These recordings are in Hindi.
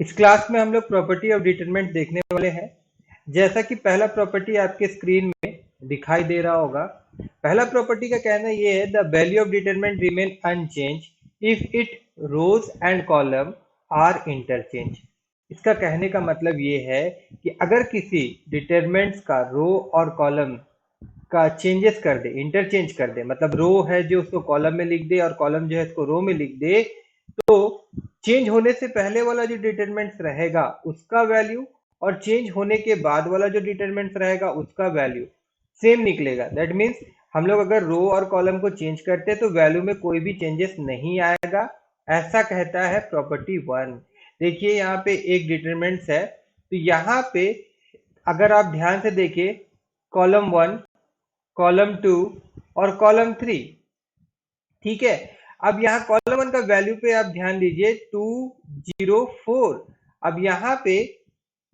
इस क्लास में हम लोग प्रॉपर्टी ऑफ डिटरमिनेंट देखने वाले हैं। जैसा कि पहला प्रॉपर्टी आपके स्क्रीन में दिखाई दे रहा होगा, पहला प्रॉपर्टी का कहना ये है, the value of determinant remain unchange if it rows and column are interchange. इसका कहने का मतलब ये है कि अगर किसी डिटरमिनेंट्स का रो और कॉलम का चेंजेस कर दे, इंटरचेंज कर दे, मतलब रो है जो उसको कॉलम में लिख दे और कॉलम जो है उसको रो में लिख दे, तो चेंज होने से पहले वाला जो डिटरमिनेंट्स रहेगा उसका वैल्यू और चेंज होने के बाद वाला जो डिटरमिनेंट्स रहेगा उसका वैल्यू सेम निकलेगा। दैट मीन्स हम लोग अगर रो और कॉलम को चेंज करते हैं तो वैल्यू में कोई भी चेंजेस नहीं आएगा, ऐसा कहता है प्रॉपर्टी 1। देखिए यहाँ पे एक डिटरमिनेंट्स है, तो यहाँ पे अगर आप ध्यान से देखिए, कॉलम 1, कॉलम 2 और कॉलम 3, ठीक है। अब यहाँ कॉलम 1 का वैल्यू पे आप ध्यान दीजिए 204। अब यहाँ पे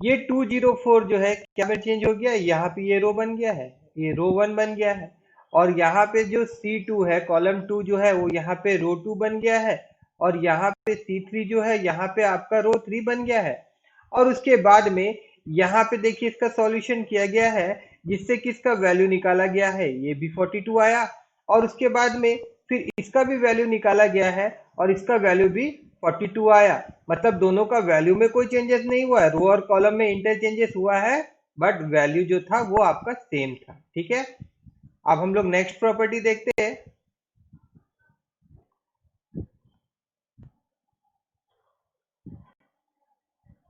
ये 204 जो है क्या में चेंज हो गया, यहाँ पे ये रो बन गया है, ये रो 1 बन गया है, और यहाँ पे जो C2 है, कॉलम 2 जो है वो यहाँ पे रो 2 बन गया है, और यहाँ पे C3 जो है यहाँ पे आपका रो 3 बन गया है। और उसके बाद में यहाँ पे देखिए इसका सॉल्यूशन किया गया है, जिससे कि इसका वैल्यू निकाला गया है, ये भी 42 आया, और उसके बाद में फिर इसका भी वैल्यू निकाला गया है और इसका वैल्यू भी 42 आया। मतलब दोनों का वैल्यू में कोई चेंजेस नहीं हुआ है, रो और कॉलम में इंटरचेंजेस हुआ है, बट वैल्यू जो था वो आपका सेम था। ठीक है, अब हम लोग नेक्स्ट प्रॉपर्टी देखते हैं।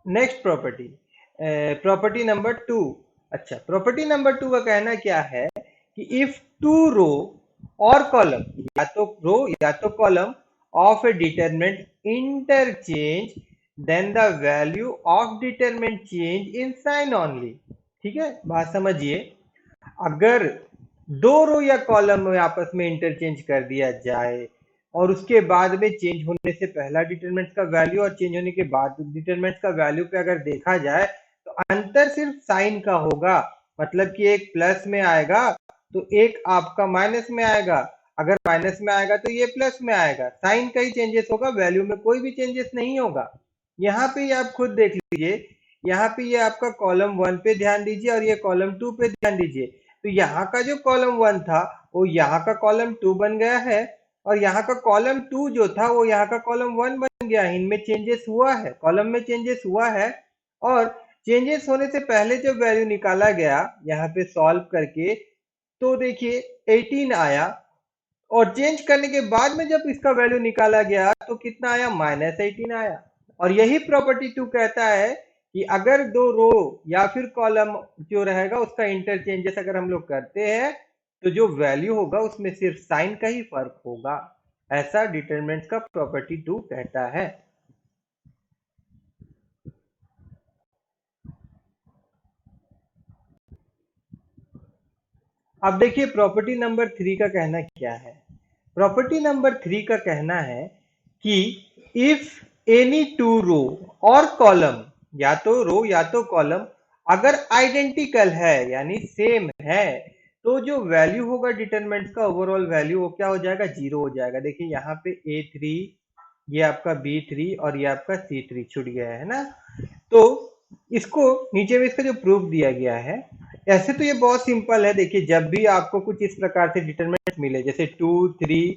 Next property, property number 2। अच्छा, प्रॉपर्टी नंबर 2 का कहना क्या है कि इफ टू रो और कॉलम, या तो रो या तो column of A determinant interchange, then the value of determinant change in sign only. ठीक है, बात समझिए। अगर दो रो या कॉलम में आपस में इंटरचेंज कर दिया जाए और उसके बाद में चेंज होने से पहला डिटरमिनेंट का वैल्यू और चेंज होने के बाद डिटरमिनेंट का वैल्यू पे अगर देखा जाए तो अंतर सिर्फ साइन का होगा। मतलब कि एक प्लस में आएगा तो एक आपका माइनस में आएगा, अगर माइनस में आएगा तो ये प्लस में आएगा, साइन का ही चेंजेस होगा, वैल्यू में कोई भी चेंजेस नहीं होगा। यहाँ पे आप खुद देख लीजिए, यहाँ पे ये आपका कॉलम 1 पे ध्यान दीजिए और ये कॉलम 2 पे ध्यान दीजिए। तो यहाँ का जो कॉलम 1 था वो यहाँ का कॉलम 2 बन गया है, और यहाँ का कॉलम 2 जो था वो यहाँ का कॉलम 1 बन गया है। इनमें चेंजेस हुआ है, कॉलम में चेंजेस हुआ है, और चेंजेस होने से पहले जब वैल्यू निकाला गया यहाँ पे सॉल्व करके, तो देखिए 18 आया, और चेंज करने के बाद में जब इसका वैल्यू निकाला गया तो कितना आया, -18 आया। और यही प्रॉपर्टी 2 कहता है कि अगर दो रो या फिर कॉलम जो रहेगा उसका इंटरचेंजेस अगर हम लोग करते हैं तो जो वैल्यू होगा उसमें सिर्फ साइन का ही फर्क होगा। ऐसा डिटरमिनेंट का प्रॉपर्टी 2 कहता है। अब देखिए प्रॉपर्टी नंबर 3 का कहना क्या है। प्रॉपर्टी नंबर 3 का कहना है कि इफ एनी टू रो और कॉलम, या तो रो या तो कॉलम अगर आइडेंटिकल है यानी सेम है, तो जो वैल्यू होगा डिटरमिनेंट का ओवरऑल वैल्यू वो क्या हो जाएगा, 0 हो जाएगा। देखिए यहाँ पे A3, ये आपका B3 और ये आपका C3 छूट गया है ना। तो इसको नीचे में इसका जो प्रूफ दिया गया है, ऐसे तो ये बहुत सिंपल है। देखिए जब भी आपको कुछ इस प्रकार से डिटरमिनेंट मिले, जैसे 2 3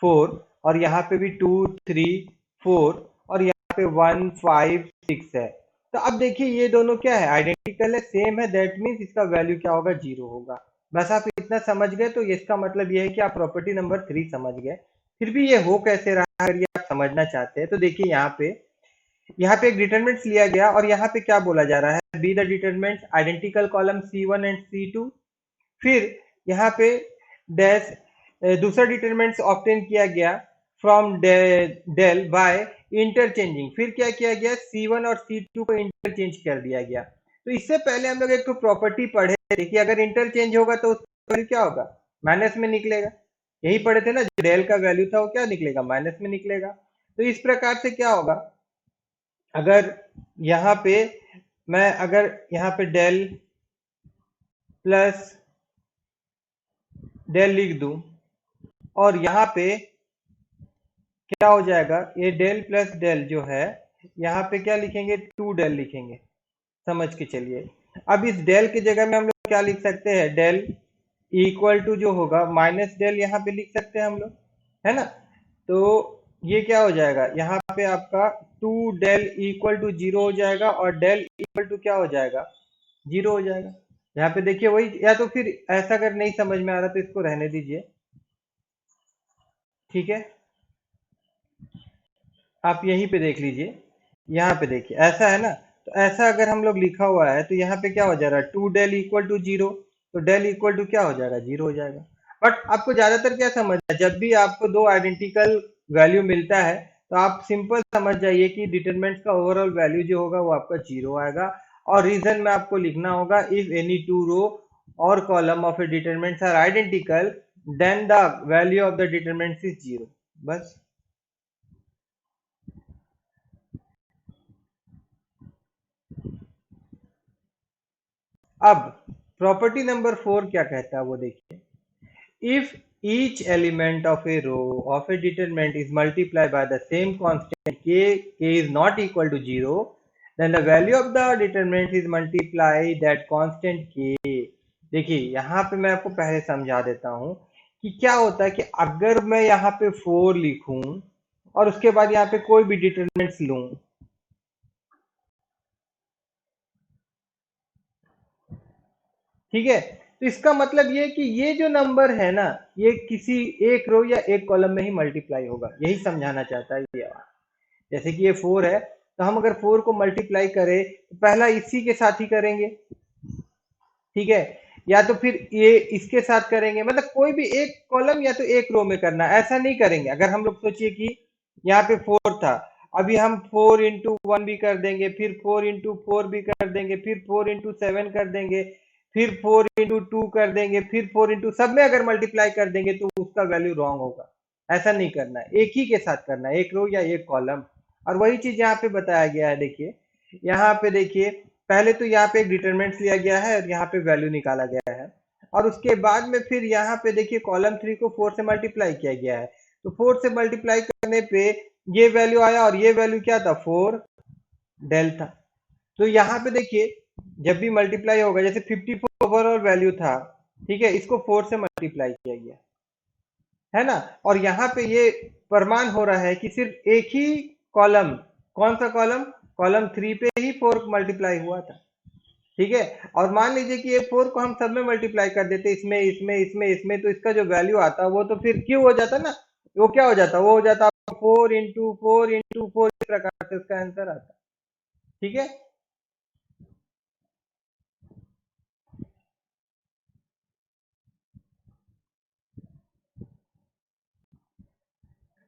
4 और यहाँ पे भी 2 3 4 और यहाँ पे 1 5 6 है, तो अब देखिए ये दोनों क्या है, आइडेंटिकल है, सेम है, दैट मीन्स इसका वैल्यू क्या होगा, 0 होगा। बस आप इतना समझ गए तो इसका मतलब ये है कि आप प्रॉपर्टी नंबर 3 समझ गए। फिर भी ये हो कैसे रहा है, अगर ये आप समझना चाहते हैं तो देखिए यहाँ पे एक डिटरमिनेंट लिया गया और यहाँ पे क्या बोला जा रहा है, be the determinant identical column C1 and C2। फिर यहाँ पे डैश दूसरा डिटरमिनेंट ऑब्टेन किया गया फ्रॉम डेल बाय इंटरचेंजिंग। फिर क्या किया गया, C1 और C2 को इंटरचेंज कर दिया गया। तो इससे पहले हम लोग एक तो प्रॉपर्टी पढ़े थे कि अगर इंटरचेंज होगा तो उसका वैल्यू क्या होगा, माइनस में निकलेगा। यही पढ़े थे ना, जो डेल का वैल्यू था वो क्या निकलेगा, माइनस में निकलेगा। तो इस प्रकार से क्या होगा, अगर यहाँ पे मैं अगर यहाँ पे डेल प्लस डेल लिख दूं और यहाँ पे क्या हो जाएगा, ये डेल प्लस डेल जो है यहाँ पे क्या लिखेंगे, 2 डेल लिखेंगे, समझ के चलिए। अब इस डेल की जगह में हम लोग क्या लिख सकते हैं, डेल इक्वल टू जो होगा माइनस डेल यहाँ पे लिख सकते हैं हम लोग, है ना। तो ये क्या हो जाएगा, यहाँ पे आपका 2 डेल इक्वल टू 0 हो जाएगा और डेल इक्वल टू क्या हो जाएगा, 0 हो जाएगा। यहाँ पे देखिए वही, या तो फिर ऐसा अगर नहीं समझ में आ रहा तो इसको रहने दीजिए, ठीक है। आप यहीं पे देख लीजिए, यहाँ पे देखिए ऐसा है ना, तो ऐसा अगर हम लोग लिखा हुआ है तो यहाँ पे क्या हो जा रहा है, 2 डेल इक्वल टू 0, तो डेल इक्वल टू क्या हो जाएगा, 0 हो जाएगा। बट आपको ज्यादातर क्या समझ है, जब भी आपको दो आइडेंटिकल वैल्यू मिलता है तो आप सिंपल समझ जाइए कि डिटरमिनेंट का ओवरऑल वैल्यू जो होगा वो आपका 0 आएगा। और रीजन में आपको लिखना होगा, इफ एनी टू रो और column of a determinants are identical then the value of the determinants is 0, बस। अब प्रॉपर्टी नंबर 4 क्या कहता है वो देखिए, if each element of a row of a determinant is multiplied by the same constant k is not equal to 0, then the value of the determinant is multiply that constant k। देखिए यहाँ पे मैं आपको पहले समझा देता हूँ कि क्या होता है कि अगर मैं यहाँ पे 4 लिखूं और उसके बाद यहाँ पे कोई भी डिटरमिनेंट्स लूं, ठीक है, तो इसका मतलब ये कि ये जो नंबर है ना, ये किसी एक रो या एक कॉलम में ही मल्टीप्लाई होगा, यही समझाना चाहता है ये। जैसे कि ये 4 है, तो हम अगर 4 को मल्टीप्लाई करें तो पहला इसी के साथ ही करेंगे, ठीक है, या तो फिर ये इसके साथ करेंगे, मतलब कोई भी एक कॉलम या तो एक रो में करना, ऐसा नहीं करेंगे। अगर हम लोग सोचिए कि यहाँ पे 4 था, अभी हम 4 इंटू 1 भी कर देंगे, फिर 4 इंटू 4 भी कर देंगे, फिर 4 इंटू 7 कर देंगे, फिर 4 इंटू 2 कर देंगे, फिर 4 इंटू सब में अगर मल्टीप्लाई कर देंगे तो उसका वैल्यू रॉन्ग होगा। ऐसा नहीं करना है, एक ही के साथ करना है, एक रो या एक कॉलम। और वही चीज यहाँ पे बताया गया है, देखिए यहाँ पे देखिए, पहले तो यहाँ पे एक डिटरमिनेंट लिया गया है और यहाँ पे वैल्यू निकाला गया है, और उसके बाद में फिर यहाँ पे देखिए कॉलम 3 को 4 से मल्टीप्लाई किया गया है, तो 4 से मल्टीप्लाई करने पे ये वैल्यू आया और ये वैल्यू क्या था, 4 डेल था। तो यहाँ पे देखिए जब भी मल्टीप्लाई होगा, जैसे 54 ओवरऑल वैल्यू था, ठीक है, इसको 4 से मल्टीप्लाई किया गया है ना, और यहाँ पे ये प्रमाण हो रहा है कि सिर्फ एक ही कॉलम, कौन सा कॉलम, कॉलम 3 पे ही 4 मल्टीप्लाई हुआ था, ठीक है। और मान लीजिए कि ये 4 को हम सब में मल्टीप्लाई कर देते, इसमें इसमें इसमें इसमें, तो इसका जो वैल्यू आता वो तो फिर क्यों हो जाता ना, वो क्या हो जाता, वो हो जाता 4 इंटू 4 इस प्रकार से उसका आंसर आता, ठीक है।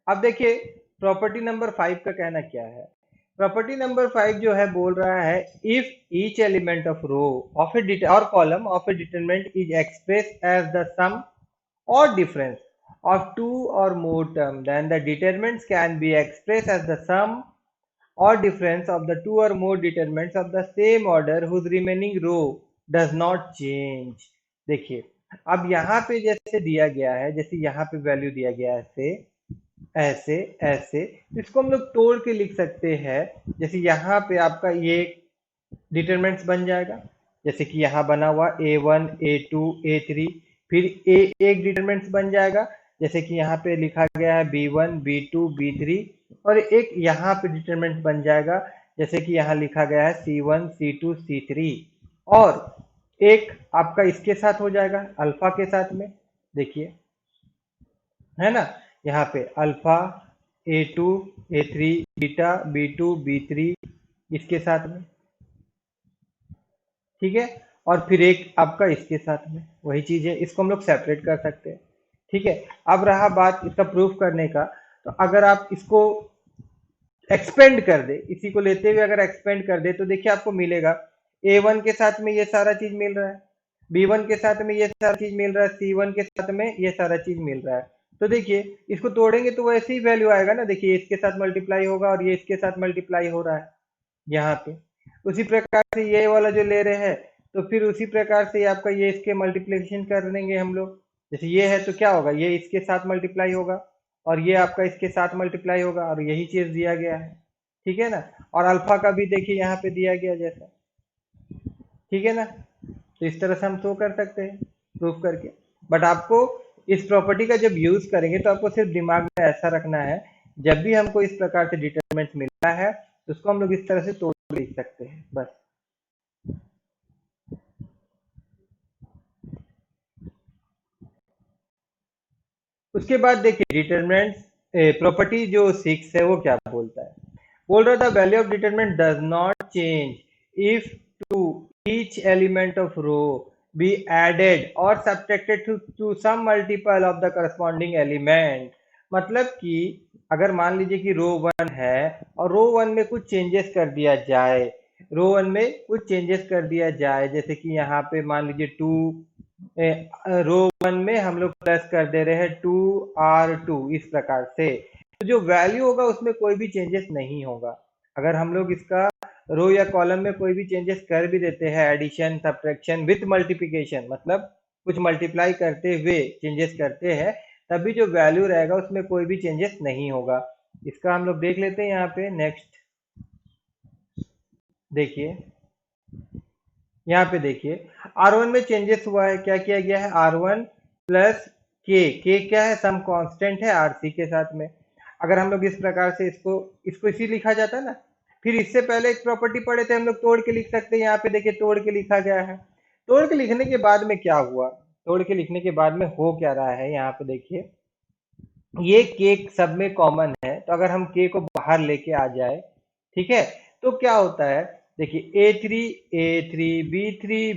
अब देखिए प्रॉपर्टी नंबर 5 का कहना क्या है। प्रॉपर्टी नंबर 5 जो है बोल रहा है, if each element of row of A और column of A determinant is express as the sum or difference of two or more terms, then the determinants can be expressed as the sum or difference of the two or more determinants of the same order whose remaining row does not change। देखिए अब यहाँ पे जैसे दिया गया है, जैसे यहाँ पे वैल्यू दिया गया है ऐसे ऐसे ऐसे, इसको हम लोग तोड़ के लिख सकते हैं। जैसे यहाँ पे आपका ये डिटरमिनेंट्स बन जाएगा, जैसे कि यहाँ बना हुआ A1 A2 A3, फिर एक डिटरमिनेंट्स बन जाएगा, जैसे कि यहाँ पे लिखा गया है B1 B2 B3, और एक यहाँ पे डिटरमिनेंट बन जाएगा, जैसे कि यहाँ लिखा गया है C1 C2 C3, और एक आपका इसके साथ हो जाएगा अल्फा के साथ में, देखिए है ना, यहाँ पे alpha A2 A3 beta B2 B3 इसके साथ में, ठीक है, और फिर एक आपका इसके साथ में, वही चीज है, इसको हम लोग सेपरेट कर सकते हैं, ठीक है। अब रहा बात इसका प्रूफ करने का, तो अगर आप इसको एक्सपेंड कर दे, इसी को लेते हुए अगर एक्सपेंड कर दे तो देखिए आपको मिलेगा A1 के साथ में ये सारा चीज मिल रहा है, B1 के साथ में ये सारा चीज मिल रहा है, C1 के साथ में ये सारा चीज मिल रहा है। तो देखिए इसको तोड़ेंगे तो वैसे ही वैल्यू आएगा ना, देखिए इसके साथ मल्टीप्लाई होगा और ये इसके साथ मल्टीप्लाई हो रहा है यहाँ पे, उसी प्रकार से ये वाला जो ले रहे हैं तो फिर उसी प्रकार से आपका ये इसके मल्टीप्लिकेशन कर देंगे हम लोग, जैसे ये है तो क्या होगा, ये इसके साथ मल्टीप्लाई होगा और ये आपका इसके साथ मल्टीप्लाई होगा, और यही चीज दिया गया है, ठीक है ना, और अल्फा का भी देखिए यहाँ पे दिया गया जैसा, ठीक है ना। तो इस तरह से हम शो कर सकते हैं प्रूफ करके। बट आपको इस प्रॉपर्टी का जब यूज करेंगे तो आपको सिर्फ दिमाग में ऐसा रखना है, जब भी हमको इस प्रकार से डिटरमिनेंट मिलता है तो उसको हम लोग इस तरह से तोड़ लिख सकते हैं बस। उसके बाद देखिए डिटरमिनेंट प्रॉपर्टी जो 6 है वो क्या बोलता है, बोल रहा था value of determinant does not change if to each element of row be added और subtracted to some multiple of the corresponding element. मतलब कि अगर मान लीजिए कि रो 1 है और रो 1 में कुछ चेंजेस कर दिया जाए, रो 1 में कुछ चेंजेस कर दिया जाए, जैसे कि यहाँ पे मान लीजिए 2 रो 1 में हम लोग प्लस कर दे रहे हैं 2R2 इस प्रकार से, तो जो वैल्यू होगा उसमें कोई भी चेंजेस नहीं होगा। अगर हम लोग इसका रो या कॉलम में कोई भी चेंजेस कर भी देते हैं, एडिशन सब्ट्रैक्शन विथ मल्टीप्लिकेशन, मतलब कुछ मल्टीप्लाई करते हुए चेंजेस करते हैं, तभी जो वैल्यू रहेगा उसमें कोई भी चेंजेस नहीं होगा। इसका हम लोग देख लेते हैं यहाँ पे नेक्स्ट। देखिए यहाँ पे देखिए R1 में चेंजेस हुआ है, क्या किया गया है, R1 प्लस के क्या है, सम कांस्टेंट है RC के साथ में। अगर हम लोग इस प्रकार से इसको इसको इसी लिखा जाता ना, फिर इससे पहले एक प्रॉपर्टी पढ़े थे हम लोग, तोड़ के लिख सकते हैं। यहाँ पे देखिए तोड़ के लिखा गया है। तोड़ के लिखने के बाद में क्या हुआ, तोड़ के लिखने के बाद में हो क्या रहा है, यहाँ पे देखिए ये के सब में कॉमन है, तो अगर हम के को बाहर लेके आ जाए, ठीक है, तो क्या होता है, देखिए A3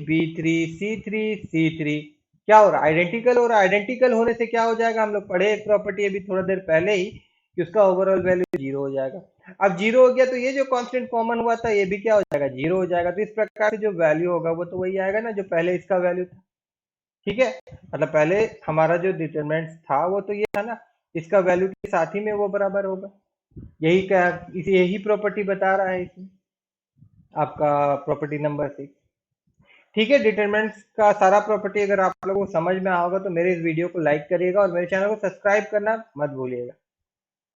B3 क्या हो रहा है, आइडेंटिकल हो रहा है। आइडेंटिकल होने से क्या हो जाएगा, हम लोग पढ़े एक प्रॉपर्टी अभी थोड़ा देर पहले ही कि उसका ओवरऑल वैल्यू 0 हो जाएगा। अब 0 हो गया तो ये जो कांस्टेंट कॉमन हुआ था ये भी क्या हो जाएगा, 0 हो जाएगा। तो इस प्रकार से जो वैल्यू होगा वो तो वही आएगा ना जो पहले इसका वैल्यू था, ठीक है। मतलब पहले हमारा जो डिटरमिनेंट था वो तो ये था ना, इसका वैल्यू के साथ ही में वो बराबर होगा। यही क्या, इसे यही प्रॉपर्टी बता रहा है इसमें आपका प्रॉपर्टी नंबर 6, ठीक है। डिटरमिनेंट्स का सारा प्रॉपर्टी अगर आप लोगों को समझ में आओगे तो मेरे इस वीडियो को लाइक करिएगा और मेरे चैनल को सब्सक्राइब करना मत भूलिएगा।